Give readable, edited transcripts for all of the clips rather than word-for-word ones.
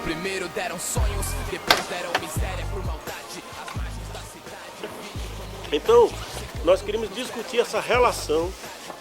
Primeiro deram sonhos, depois deram miséria por maldade. As margens da cidade. Então, nós queríamos discutir essa relação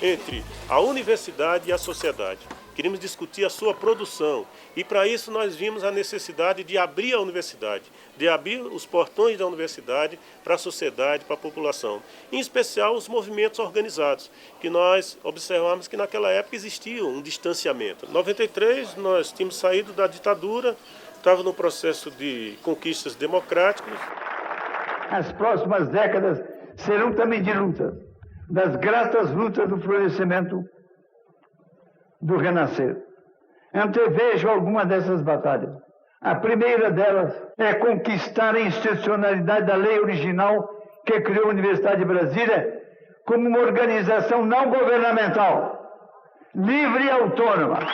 entre a universidade e a sociedade. Queríamos discutir a sua produção e para isso nós vimos a necessidade de abrir a universidade, de abrir os portões da universidade para a sociedade, para a população. Em especial os movimentos organizados, que nós observamos que naquela época existia um distanciamento. Em 93 nós tínhamos saído da ditadura, estava no processo de conquistas democráticas. As próximas décadas serão também de luta, das gratas lutas do florescimento do renascer. Antevejo alguma dessas batalhas. A primeira delas é conquistar a institucionalidade da lei original que criou a Universidade de Brasília como uma organização não governamental, livre e autônoma.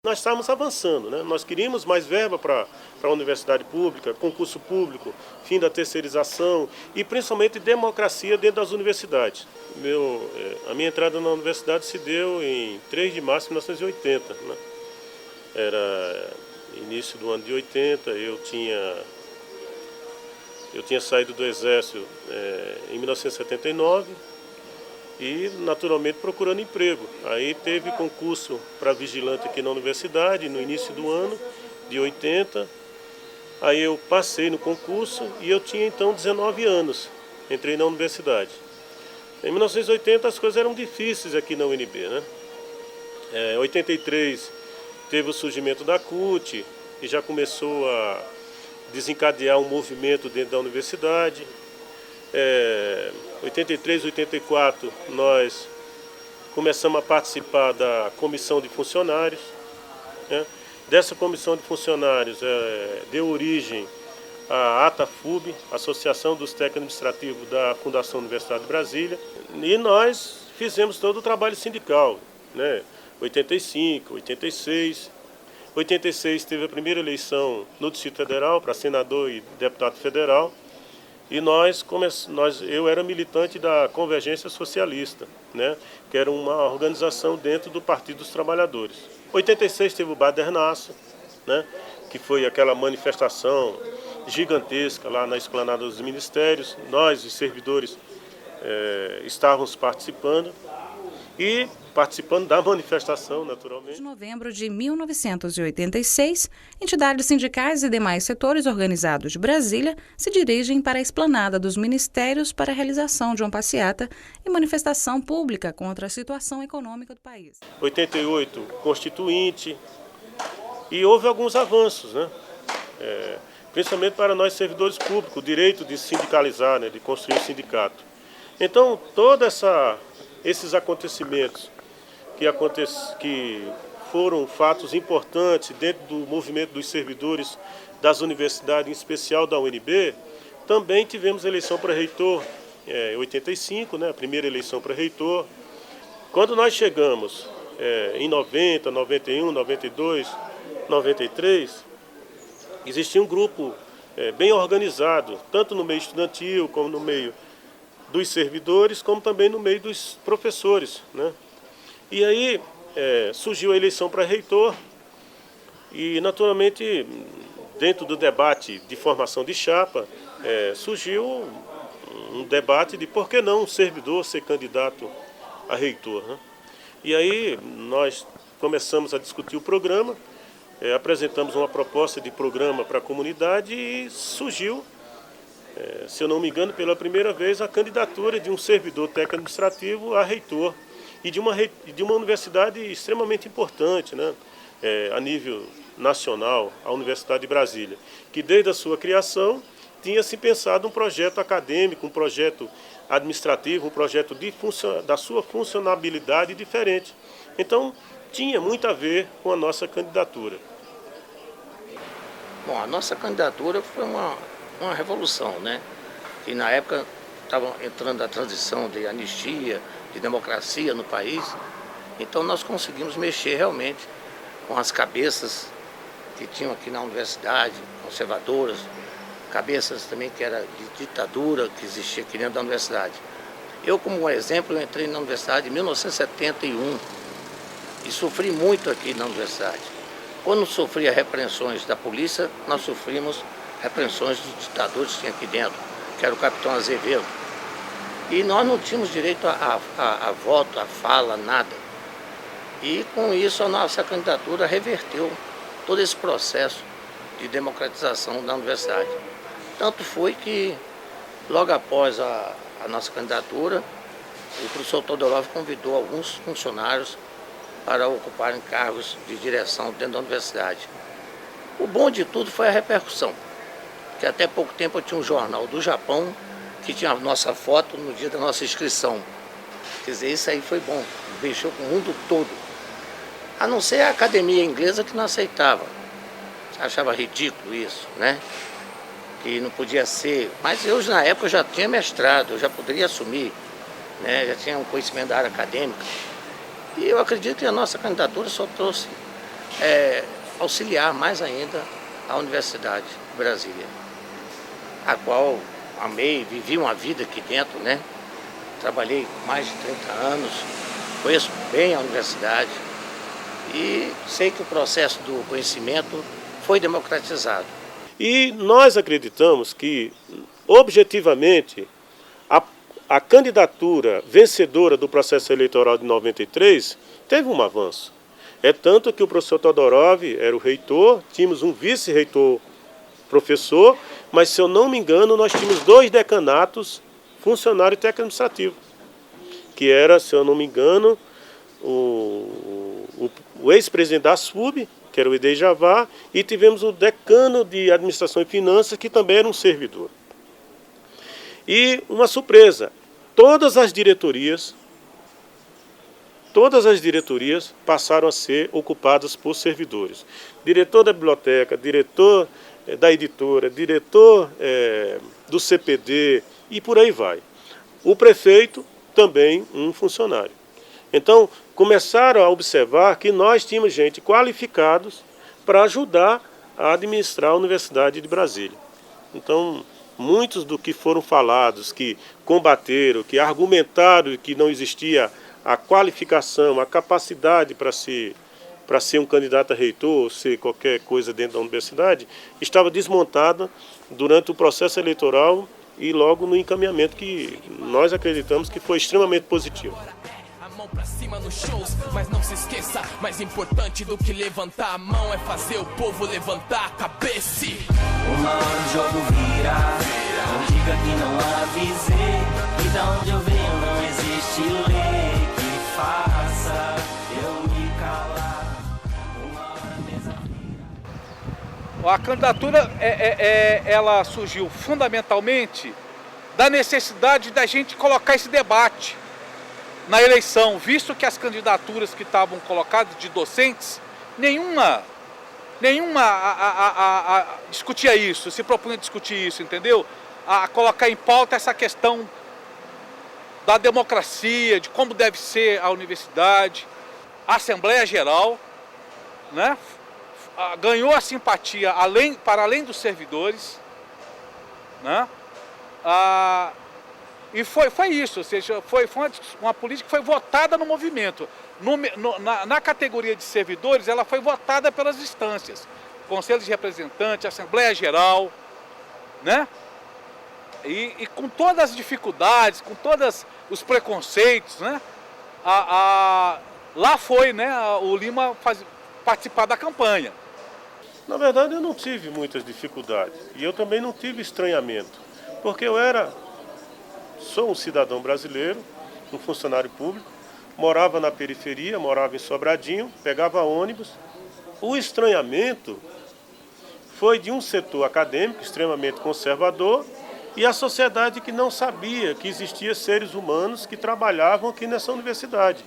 Nós estávamos avançando, né? Nós queríamos mais verba para a universidade pública, concurso público, fim da terceirização e principalmente democracia dentro das universidades. A minha entrada na universidade se deu em 3 de março de 1980. Né? Era início do ano de 80, eu tinha saído do Exército em 1979 e naturalmente procurando emprego. Aí teve concurso para vigilante aqui na universidade no início do ano de 80. Aí eu passei no concurso e eu tinha então 19 anos, entrei na universidade. Em 1980 as coisas eram difíceis aqui na UNB, né? Em 83 teve o surgimento da CUT e já começou a desencadear um movimento dentro da universidade. 83, 84 nós começamos a participar da comissão de funcionários, né? Dessa comissão de funcionários deu origem à ATAFUB, Associação dos Técnicos Administrativos da Fundação Universidade de Brasília, e nós fizemos todo o trabalho sindical, né? 85, 86. 86 teve a primeira eleição no Distrito Federal para senador e deputado federal. E eu era militante da Convergência Socialista, né, que era uma organização dentro do Partido dos Trabalhadores. Em 86 teve o Badernaço, né, que foi aquela manifestação gigantesca lá na esplanada dos ministérios. Nós, os servidores, estávamos participando e participando da manifestação, naturalmente. Em novembro de 1986, entidades sindicais e demais setores organizados de Brasília se dirigem para a esplanada dos ministérios para a realização de uma passeata e manifestação pública contra a situação econômica do país. 88, Constituinte, e houve alguns avanços, né? Principalmente para nós servidores públicos, o direito de sindicalizar, né? De construir o sindicato. Então, todos esses acontecimentos que foram fatos importantes dentro do movimento dos servidores das universidades, em especial da UNB, também tivemos eleição para reitor em 85, né, a primeira eleição para reitor. Quando nós chegamos em 90, 91, 92, 93, existia um grupo bem organizado, tanto no meio estudantil, como no meio dos servidores, como também no meio dos professores, né? E aí surgiu a eleição para reitor e, naturalmente, dentro do debate de formação de chapa, surgiu um debate de por que não um servidor ser candidato a reitor, né? E aí nós começamos a discutir o programa, apresentamos uma proposta de programa para a comunidade e surgiu, se eu não me engano, pela primeira vez a candidatura de um servidor técnico administrativo a reitor e de uma universidade extremamente importante, né? A nível nacional, a Universidade de Brasília, que desde a sua criação tinha se pensado um projeto acadêmico, um projeto administrativo, um projeto da sua funcionabilidade diferente. Então, tinha muito a ver com a nossa candidatura. Bom, a nossa candidatura foi uma revolução, né? E na época estava entrando a transição de anistia, de democracia no país. Então nós conseguimos mexer realmente com as cabeças que tinham aqui na universidade, conservadoras, cabeças também que era de ditadura que existia aqui dentro da universidade. Eu, como exemplo, eu entrei na universidade em 1971 e sofri muito aqui na universidade. Quando sofria repreensões da polícia, nós sofrimos repreensões dos ditadores que tinha aqui dentro, que era o capitão Azevedo. E nós não tínhamos direito a voto, a fala, nada. E com isso a nossa candidatura reverteu todo esse processo de democratização da universidade. Tanto foi que, logo após a nossa candidatura, o professor Todorov convidou alguns funcionários para ocuparem cargos de direção dentro da universidade. O bom de tudo foi a repercussão, que até pouco tempo eu tinha um jornal do Japão que tinha a nossa foto no dia da nossa inscrição. Quer dizer, isso aí foi bom, mexeu com o mundo todo. A não ser a academia inglesa que não aceitava. Achava ridículo isso, né? Que não podia ser. Mas eu, na época, já tinha mestrado, eu já poderia assumir, né? Já tinha um conhecimento da área acadêmica. E eu acredito que a nossa candidatura só trouxe auxiliar mais ainda a Universidade de Brasília, a qual amei, vivi uma vida aqui dentro, né? Trabalhei mais de 30 anos, conheço bem a universidade e sei que o processo do conhecimento foi democratizado. E nós acreditamos que, objetivamente, a candidatura vencedora do processo eleitoral de 93 teve um avanço. É tanto que o professor Todorov era o reitor, tínhamos um vice-reitor professor, mas, se eu não me engano, nós tínhamos 2 decanatos funcionário técnico administrativo, que era, se eu não me engano, o ex-presidente da SUB, que era o Idei Javá, e tivemos o decano de administração e finanças, que também era um servidor. E uma surpresa, todas as diretorias passaram a ser ocupadas por servidores. Diretor da biblioteca, diretor da editora, diretor do CPD e por aí vai. O prefeito também um funcionário. Então, começaram a observar que nós tínhamos gente qualificados para ajudar a administrar a Universidade de Brasília. Então, muitos do que foram falados, que combateram, que argumentaram que não existia a qualificação, a capacidade para ser um candidato a reitor ou ser qualquer coisa dentro da universidade, estava desmontada durante o processo eleitoral e logo no encaminhamento, que nós acreditamos que foi extremamente positivo. Mão pra cima nos shows, mas não se esqueça, mais importante do que levantar a mão é fazer o povo levantar a cabeça. Uma hora o jogo vira, não diga que não avisei, e da onde eu venho não existe lei que faça eu me calar. Uma hora a mesa vira. A candidatura ela surgiu fundamentalmente da necessidade da gente colocar esse debate na eleição, visto que as candidaturas que estavam colocadas de docentes, nenhuma discutia isso, se propunha discutir isso, entendeu? A colocar em pauta essa questão da democracia, de como deve ser a universidade. A Assembleia Geral, né, ganhou a simpatia para além dos servidores, né? E foi isso, ou seja, foi uma política que foi votada no movimento. Na categoria de servidores, ela foi votada pelas instâncias. Conselho de Representantes, Assembleia Geral, né? E com todas as dificuldades, com todos os preconceitos, né? Lá foi, né, o Lima participar da campanha. Na verdade, eu não tive muitas dificuldades e eu também não tive estranhamento, porque sou um cidadão brasileiro, um funcionário público, morava na periferia, morava em Sobradinho, pegava ônibus. O estranhamento foi de um setor acadêmico extremamente conservador e a sociedade que não sabia que existiam seres humanos que trabalhavam aqui nessa universidade,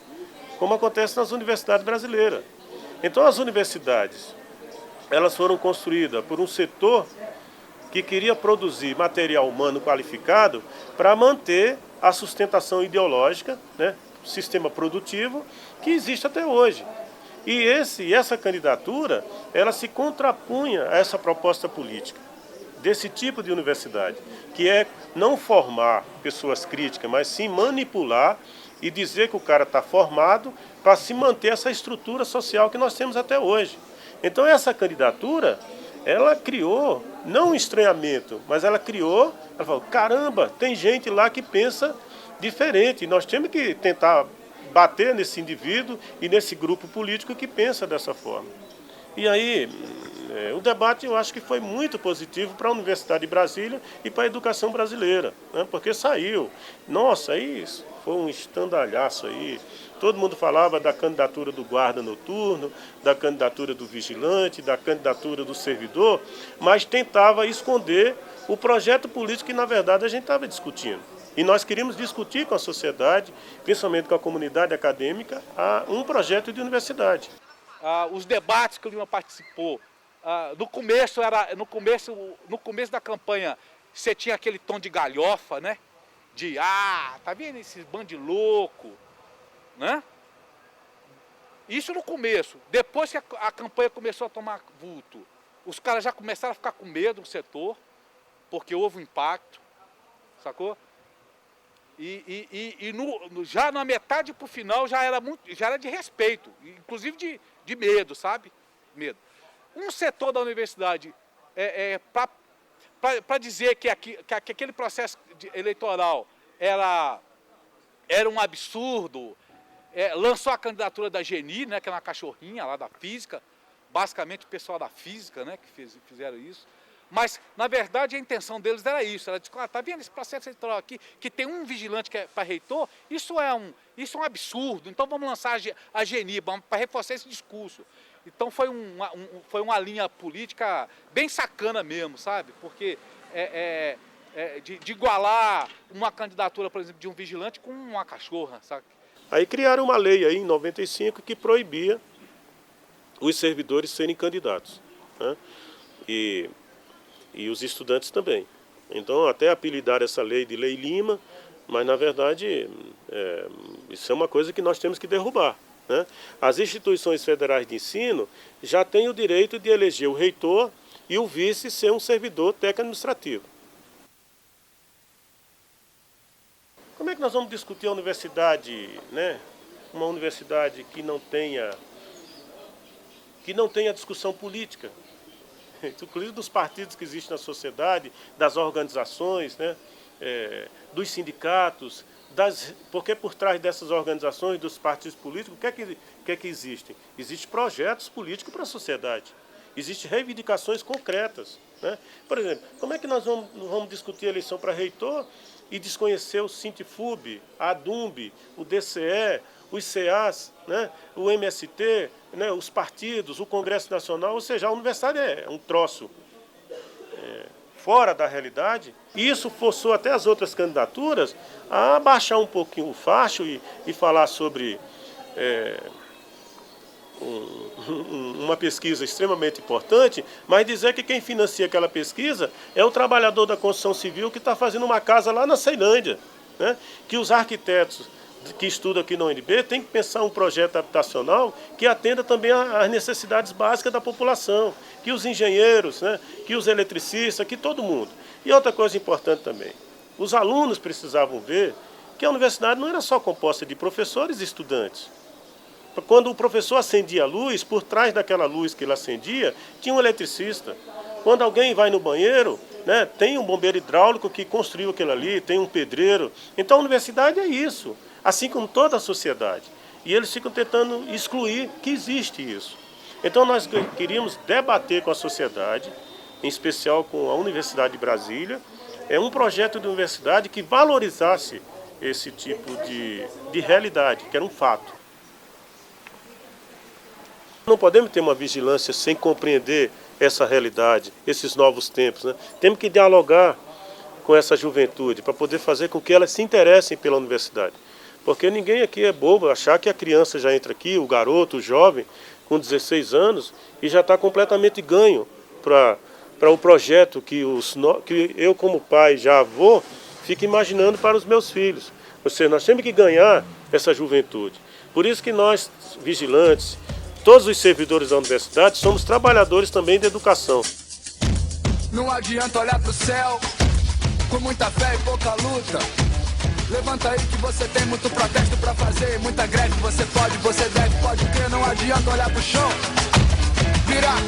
como acontece nas universidades brasileiras. Então, as universidades, elas foram construídas por um setor que queria produzir material humano qualificado para manter a sustentação ideológica, né, sistema produtivo que existe até hoje. E essa candidatura, ela se contrapunha a essa proposta política, desse tipo de universidade, que é não formar pessoas críticas, mas sim manipular e dizer que o cara está formado para se manter essa estrutura social que nós temos até hoje. Então essa candidatura, ela criou, não um estranhamento, mas ela falou, caramba, tem gente lá que pensa diferente, nós temos que tentar bater nesse indivíduo e nesse grupo político que pensa dessa forma. E aí, o debate eu acho que foi muito positivo para a Universidade de Brasília e para a educação brasileira, né? Porque saiu. Nossa, aí foi um estandalhaço aí. Todo mundo falava da candidatura do guarda noturno, da candidatura do vigilante, da candidatura do servidor, mas tentava esconder o projeto político que, na verdade, a gente estava discutindo. E nós queríamos discutir com a sociedade, principalmente com a comunidade acadêmica, um projeto de universidade. Os debates que o Lima participou, no começo da campanha, você tinha aquele tom de galhofa, né? De, tá vendo esses bando de louco, né? Isso no começo. Depois que a campanha começou a tomar vulto, os caras já começaram a ficar com medo do setor, porque houve um impacto, sacou? Já na metade para o final já era de respeito, inclusive de medo, sabe? Medo. Um setor da universidade, para dizer que aquele processo eleitoral era um absurdo, lançou a candidatura da Geni, né, que é uma cachorrinha lá da física, basicamente o pessoal da física, né, que fizeram isso. Mas, na verdade, a intenção deles era isso. Ela disse, tá vendo esse processo eleitoral aqui, que tem um vigilante que é para reitor? Isso é um absurdo. Então, vamos lançar a Geni, para reforçar esse discurso. Então, foi uma linha política bem sacana mesmo, sabe? Porque de igualar uma candidatura, por exemplo, de um vigilante com uma cachorra, sabe? Aí criaram uma lei aí, em 95, que proibia os servidores serem candidatos, né? E os estudantes também. Então, até apelidaram essa lei de Lei Lima, mas, na verdade, isso é uma coisa que nós temos que derrubar, né? As instituições federais de ensino já têm o direito de eleger o reitor e o vice ser um servidor técnico-administrativo. Como é que nós vamos discutir a universidade, né? Uma universidade que não tenha discussão política? Inclusive dos partidos que existem na sociedade, das organizações, né, dos sindicatos, porque por trás dessas organizações, dos partidos políticos, o que é que existem? Existem projetos políticos para a sociedade, existem reivindicações concretas, né? Por exemplo, como é que nós vamos discutir a eleição para reitor e desconhecer o Sintfub, a ADUMB, o DCE, os CEAs, né, o MST, né, os partidos, o Congresso Nacional, ou seja, a universidade é um troço fora da realidade. E isso forçou até as outras candidaturas a baixar um pouquinho o facho e falar sobre uma pesquisa extremamente importante, mas dizer que quem financia aquela pesquisa é o trabalhador da construção civil que está fazendo uma casa lá na Ceilândia, né, que os arquitetos que estudam aqui na UNB tem que pensar um projeto habitacional que atenda também às necessidades básicas da população, que os engenheiros, né, que os eletricistas, que todo mundo. E outra coisa importante também, os alunos precisavam ver que a universidade não era só composta de professores e estudantes. Quando o professor acendia a luz, por trás daquela luz que ele acendia, tinha um eletricista. Quando alguém vai no banheiro, né, tem um bombeiro hidráulico que construiu aquilo ali, tem um pedreiro. Então a universidade é isso, assim como toda a sociedade. E eles ficam tentando excluir que existe isso. Então nós queríamos debater com a sociedade, em especial com a Universidade de Brasília, um projeto de universidade que valorizasse esse tipo de realidade, que era um fato. Não podemos ter uma vigilância sem compreender essa realidade, esses novos tempos, né? Temos que dialogar com essa juventude para poder fazer com que elas se interessem pela universidade. Porque ninguém aqui é bobo achar que a criança já entra aqui, o garoto, o jovem, com 16 anos, e já está completamente ganho para o projeto que eu, como pai, já avô, fico imaginando para os meus filhos. Ou seja, nós temos que ganhar essa juventude. Por isso que nós, vigilantes, todos os servidores da universidade, somos trabalhadores também de educação. Não adianta olhar pro céu com muita fé e pouca luta. Levanta aí que você tem muito protesto pra fazer, muita greve, você pode, você deve, pode crer. Não adianta olhar pro chão, virar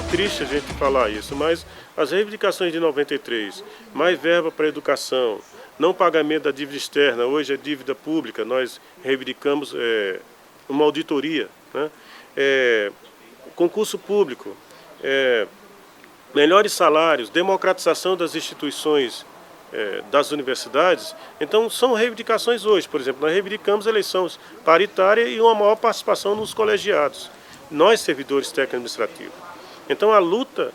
triste a gente falar isso, mas as reivindicações de 93, mais verba para a educação, não pagamento da dívida externa, hoje é dívida pública, nós reivindicamos uma auditoria, né? Concurso público, melhores salários, democratização das instituições das universidades. Então são reivindicações hoje. Por exemplo, nós reivindicamos eleições paritárias e uma maior participação nos colegiados, nós servidores técnico-administrativos. Então a luta,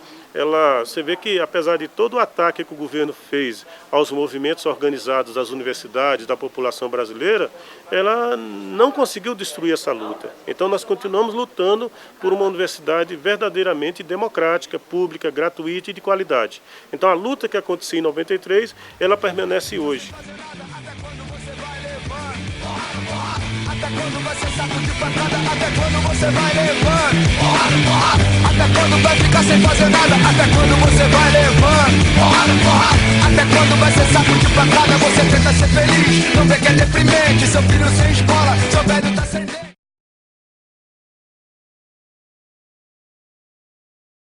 você vê que apesar de todo o ataque que o governo fez aos movimentos organizados das universidades, da população brasileira, ela não conseguiu destruir essa luta. Então nós continuamos lutando por uma universidade verdadeiramente democrática, pública, gratuita e de qualidade. Então a luta que acontecia em 93, ela permanece hoje. Até quando vai ser saco de pancada? Até quando você vai levando? Até quando vai ficar sem fazer nada? Até quando você vai levando? Até quando vai ser saco de pancada? Você tenta ser feliz, não vê que é deprimente. Seu filho sem escola, seu velho tá sem dente.